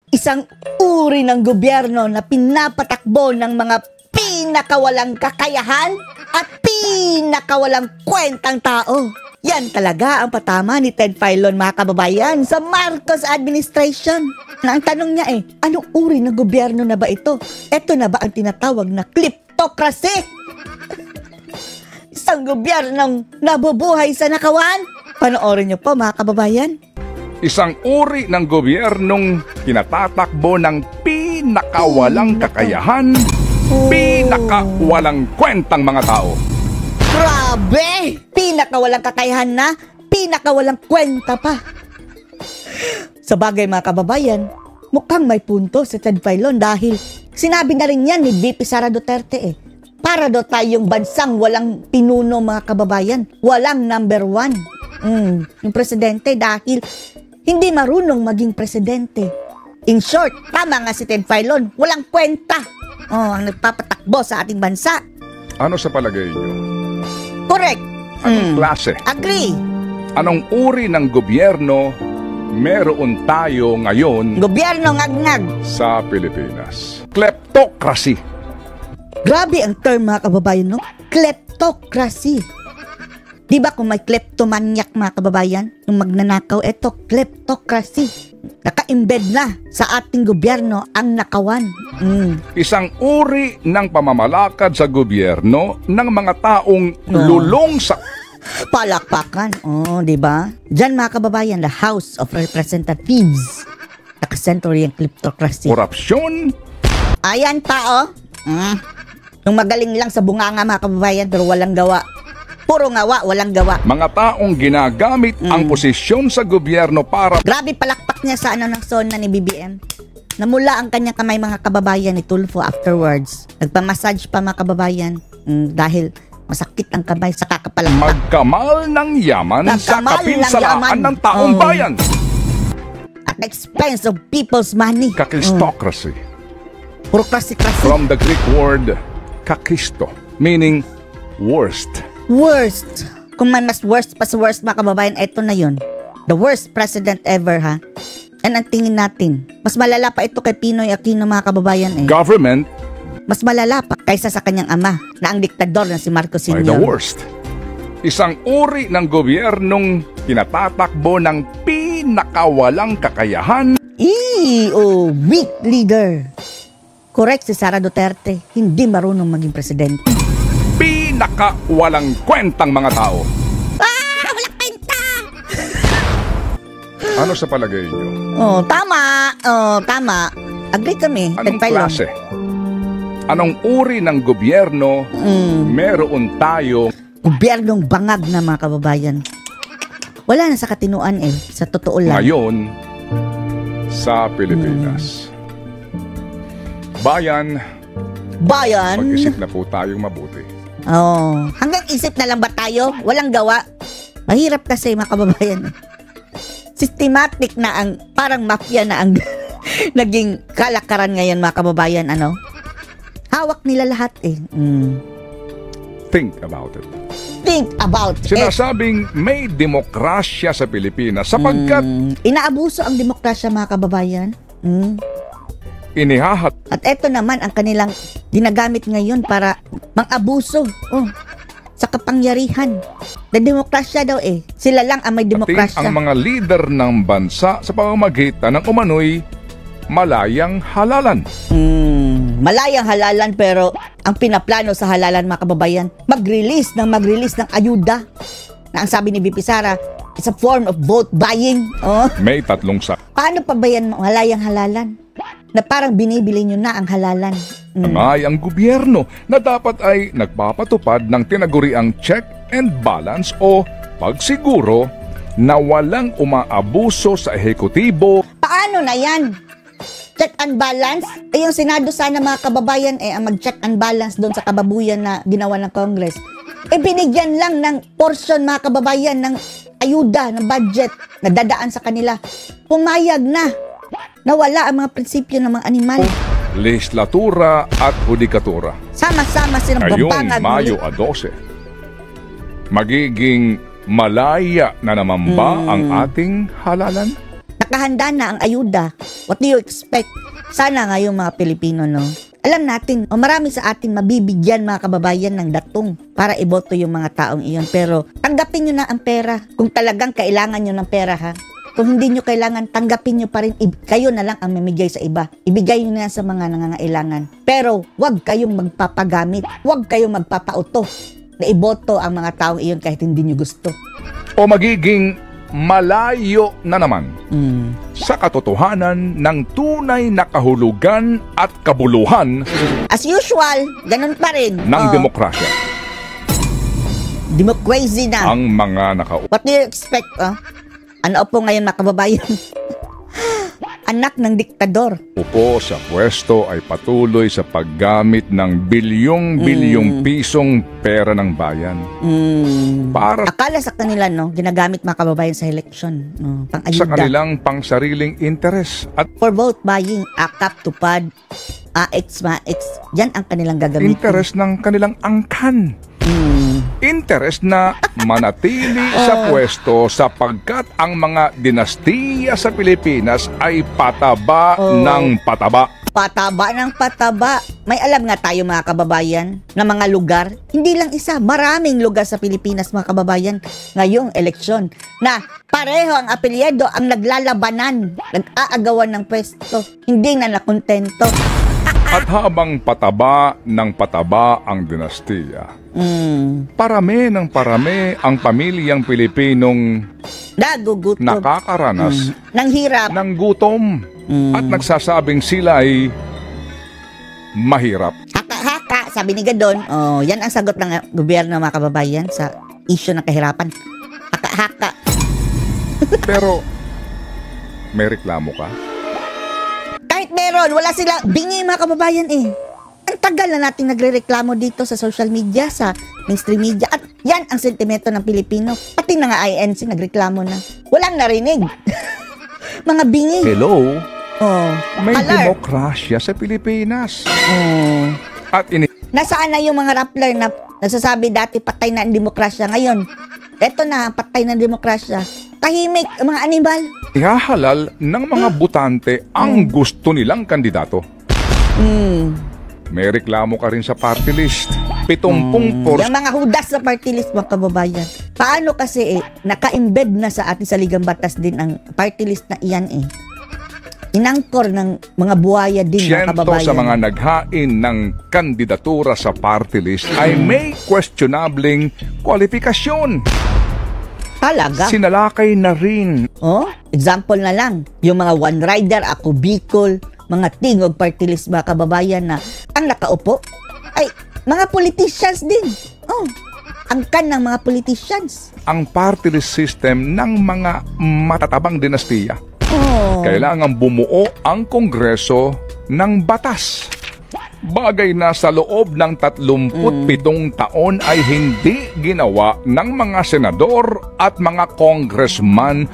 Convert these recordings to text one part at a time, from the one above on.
Isang uri ng gobyerno na pinapatakbo ng mga pinakawalang kakayahan at pinakawalang kwentang tao. Yan talaga ang patama ni Ted Filon, mga kababayan, sa Marcos administration. Na ang tanong niya anong uri ng gobyerno na ba ito? Ito na ba ang tinatawag na kleptocracy? Isang gobyernong nabubuhay sa nakawan? Panoorin niyo po, mga kababayan. Isang uri ng gobyernong pinatatakbo ng pinakawalang kakayahan, pinakawalang kwentang mga tao. Grabe! Pinakawalang kakayahan na, pinakawalang kwenta pa. Sa bagay, mga kababayan, mukhang may punto si Ted Filon dahil sinabi na rin yan ni VP Sara Duterte para daw tayong bansang walang pinuno, mga kababayan. Walang number one. Yung presidente dahil hindi marunong maging presidente. In short, tama nga si Ted Filon, walang kwenta. Ang nagpapatakbo sa ating bansa. Ano sa palagay niyo? Correct. Anong klase? Agree. Anong uri ng gobyerno meron tayo ngayon Gobyerno ngag-ngag sa Pilipinas? Kleptocracy. Grabe ang term, mga kababayan, no? Kleptocracy. Di ba kung may kleptomaniac, mga kababayan, yung magnanakaw, eto, kleptocracy. Naka-embed na sa ating gobyerno ang nakawan. Isang uri ng pamamalakad sa gobyerno ng mga taong lulong sa... Palakpakan. Di ba? Diyan, mga kababayan, the House of Representatives. Nakasentro yung kleptocracy. Korupsyon. Ayan pa, Yung magaling lang sa bunganga, mga kababayan, pero walang gawa. Puro ngawa, walang gawa. Mga taong ginagamit ang posisyon sa gobyerno para... Grabe palakpak niya sa ng zona ni BBM. Namula ang kanyang kamay, mga kababayan, ni Tulfo afterwards. Nagpamassage pa, mga kababayan, dahil masakit ang kamay sa kakapalakpak. Magkamal ng yaman sa kapinsalaan ng taong bayan. At expense of people's money. Kakistocracy. Puro krasi-krasi. From the Greek word kakisto, meaning worst. Worst. Kung may mas worst pa sa worst, mga kababayan, eto na yun. The worst president ever, ha? Yan ang tingin natin. Mas malala pa ito kay Pinoy Aquino, mga kababayan, Government. Mas malala pa kaysa sa kanyang ama na ang diktador na si Marcos Sr. The worst. Isang uri ng gobyernong pinatatakbo ng pinakawalang kakayahan. Weak leader. Correct si Sara Duterte. Hindi marunong maging presidente. Pinakawalang kwentang mga tao. Walang kwenta! Ano sa palagay niyo? Tama. Tama. Agree kami. Anong klase? Anong uri ng gobyerno meron tayo? Gobyernong bangag na, mga kababayan. Wala na sa katinuan sa totoo lang. Ngayon, sa Pilipinas. Bayan, mag-isip na po tayong mabuti. Hanggang isip na lang ba tayo? Walang gawa? Mahirap kasi, mga kababayan. Systematic na ang, parang mafia na ang naging kalakaran ngayon, mga kababayan, hawak nila lahat Think about it. Think about it. Sinasabing may demokrasya sa Pilipinas sapagkat inaabuso ang demokrasya, mga kababayan. Inihahat. At eto naman ang kanilang ginagamit ngayon para mang-abuso sa kapangyarihan. Na demokrasya daw Sila lang ang may demokrasya. Ang mga leader ng bansa sa pamamagitan ng umano'y malayang halalan. Malayang halalan, pero ang pinaplano sa halalan, mga kababayan, mag-release ng ayuda. Na ang sabi ni VP Sara, it's a form of vote buying. May tatlong Paano pa ba yan malayang halalan? Na parang binibili nyo na ang halalan. Ay ang gobyerno na dapat ay nagpapatupad ng tinaguriang check and balance o pagsiguro na walang umaabuso sa ehekutibo. Paano na yan? Check and balance? Yung Senado sana, mga kababayan, ang mag-check and balance doon sa kababuyan na ginawa ng Congress. Binigyan lang ng portion, mga kababayan, ng ayuda, ng budget na dadaan sa kanila. Pumayag na. Nawala ang mga prinsipyo ng mga animal. Legislatura at hudikatura. Sama-sama silang babangag. Ngayong Mayo 12, magiging malaya na naman ba ang ating halalan? nakahanda na ang ayuda. What do you expect? Sana ngayong mga Pilipino, no? Alam natin, marami sa atin mabibigyan mga kababayan ng datong para iboto yung mga taong iyon. Pero tanggapin nyo na ang pera kung talagang kailangan nyo ng pera, ha? Kung hindi nyo kailangan, tanggapin nyo pa rin. Kayo na lang ang mamigay sa iba. Ibigay nyo na sa mga nangangailangan. Pero wag kayong magpapagamit. Wag kayong magpapauto na iboto ang mga taong iyon kahit hindi nyo gusto. O magiging malayo na naman sa katotohanan ng tunay na kahulugan at kabuluhan As usual, ganun pa rin. ng demokrasya. Democracy na. Ang mga What do you expect? Ano po ngayon mga kababayan? Anak ng diktador. upo sa pwesto ay patuloy sa paggamit ng bilyong-bilyong pisong pera ng bayan para Akala sa kanila, no, ginagamit mga kababayan sa eleksyon. No, sa pang-ayuda. kanilang pangsariling interes at For vote buying, akap, tupad, AX, MAX, yan ang kanilang gagamitin. interes ng kanilang angkan. Interes na manatili sa pwesto sapagkat ang mga dinastiya sa Pilipinas ay pataba ng pataba. Pataba ng pataba. May alam nga tayo mga kababayan na mga lugar, hindi lang isa, maraming lugar sa Pilipinas mga kababayan ngayong eleksyon na pareho ang apelyido ang naglalabanan, nag-aagawan ng pwesto, hindi na nakontento. At habang pataba ng pataba ang dinastiya, parami ng parami ang pamilyang Pilipinong Nagugutom. nakakaranas Nang hirap. ng gutom at nagsasabing sila ay mahirap. Haka-haka, sabi ni Gadon. Oh, yan ang sagot ng gobyerno mga kababayan sa issue ng kahirapan. Haka-haka. Pero may reklamo ka? Kahit meron, wala sila bingi mga kababayan eh. Ang tagal na natin nagre-reklamo dito sa social media, sa mainstream media. At yan ang sentimento ng Pilipino. Pati na nga INC nagreklamo na. Walang narinig. Mga bingi. Hello? Oh, May alert. demokrasya sa Pilipinas. Oh. At Nasaan na yung mga rappler na nagsasabi dati patay na ang demokrasya? Ngayon, eto na, patay na ang demokrasya. Tahimik, mga animal. ihahalal ng mga butante ang gusto nilang kandidato. May reklamo ka rin sa party list. 70% Yung mga hudas sa party list, mga kababayan. Paano kasi naka-embed na sa ating saligang batas din ang party list na iyan eh. Inangkor ng mga buhaya din, mga kababayan. sa mga naghain ng kandidatura sa party list ay may questionabling kwalifikasyon. Talaga? Sinalakay na rin Oh, example na lang. Yung mga One Rider, Ako Bicol, mga tingog party list, mga kababayan na ang nakaupo ay mga politicians din. Oh, angkan ng mga politicians. ang party list system ng mga matatabang dinastiya. Oh. Kailangan bumuo ang Kongreso ng batas. Bagay na sa loob ng 37 taon ay hindi ginawa ng mga senador at mga congressman.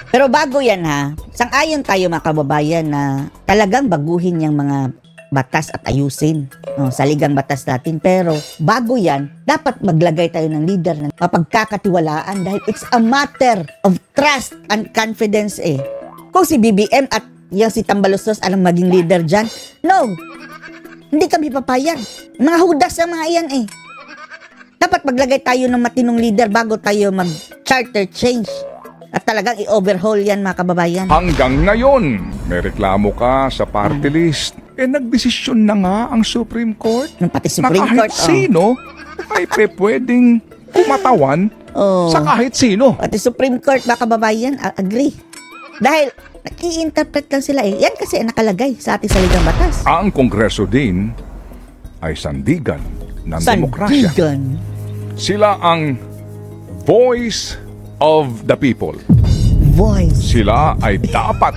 Pero bago yan ha, sang-ayon tayo mga kababayan na talagang baguhin yung mga batas at ayusin saligang batas natin. Pero bago yan, dapat maglagay tayo ng leader na mapagkakatiwalaan dahil it's a matter of trust and confidence eh. Kung si BBM at yung si Tambaluslos anong maging leader dyan? No! Hindi kami papayag. Mga hudas ang mga iyan eh. Dapat maglagay tayo ng matinong leader bago tayo mag-charter change. At talagang i-overhaul yan mga kababayan. Hanggang ngayon, may reklamo ka sa party list. Nagdesisyon na nga ang Supreme Court Nung pati na Supreme kahit Court. sino ay pwedeng kumatawan sa kahit sino. Pati Supreme Court mga kababayan, agree. Dahil nag-i-interpret lang sila eh. Yan kasi nakalagay sa ating saligang batas. Ang Kongreso din ay sandigan ng demokrasya. Sandigan. Sila ang voice of the people. Voice. Sila ay dapat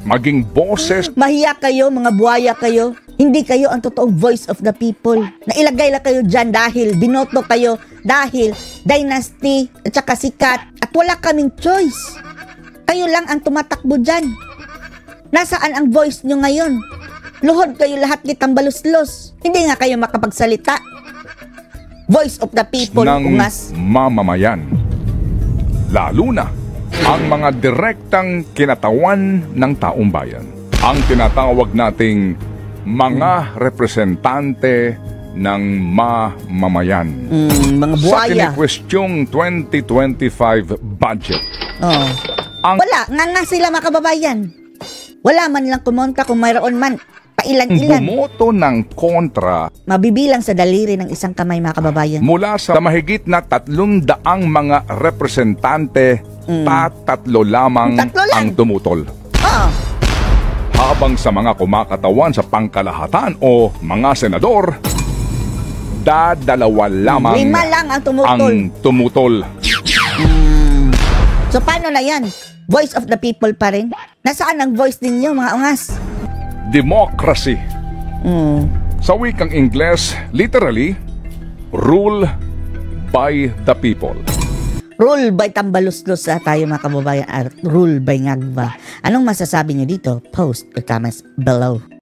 maging boses Mahiya kayo, mga buhaya kayo. Hindi kayo ang totoong voice of the people. Nailagay lang kayo dyan dahil binoto kayo dahil dynasty at saka sikat at wala kaming choice. Kayo lang ang tumatakbo dyan. Nasaan ang voice nyo ngayon? Luhod kayo lahat ni Tambaluslos. Hindi nga kayo makapagsalita. Voice of the people, ng ungas. mamamayan. Lalo na ang mga direktang kinatawan ng taong bayan. Ang tinatawag nating mga representante ng mamamayan. Mga Sa buhaya. kinikwestyong 2025 budget, Oh. ang Wala, nga sila mga kababayan. Wala man lang kumontra kung mayroon man. Pailan-ilan. bumoto ng kontra Mabibilang sa daliri ng isang kamay mga kababayan. mula sa mahigit na 300 mga representante, tatlo lamang Tatlo lang. ang tumutol. Oo. Habang sa mga kumakatawan sa pangkalahatan o mga senador, dadalawa lamang 5 lang ang tumutol. ang tumutol. So paano na yan? Voice of the people pa rin? Nasaan ang voice ninyo mga ungas? Democracy. Sa wikang Ingles, literally, rule by the people. Rule by tambaluslos tayo mga kababayan at rule by ngagba. Anong masasabi nyo dito? Post or comments below.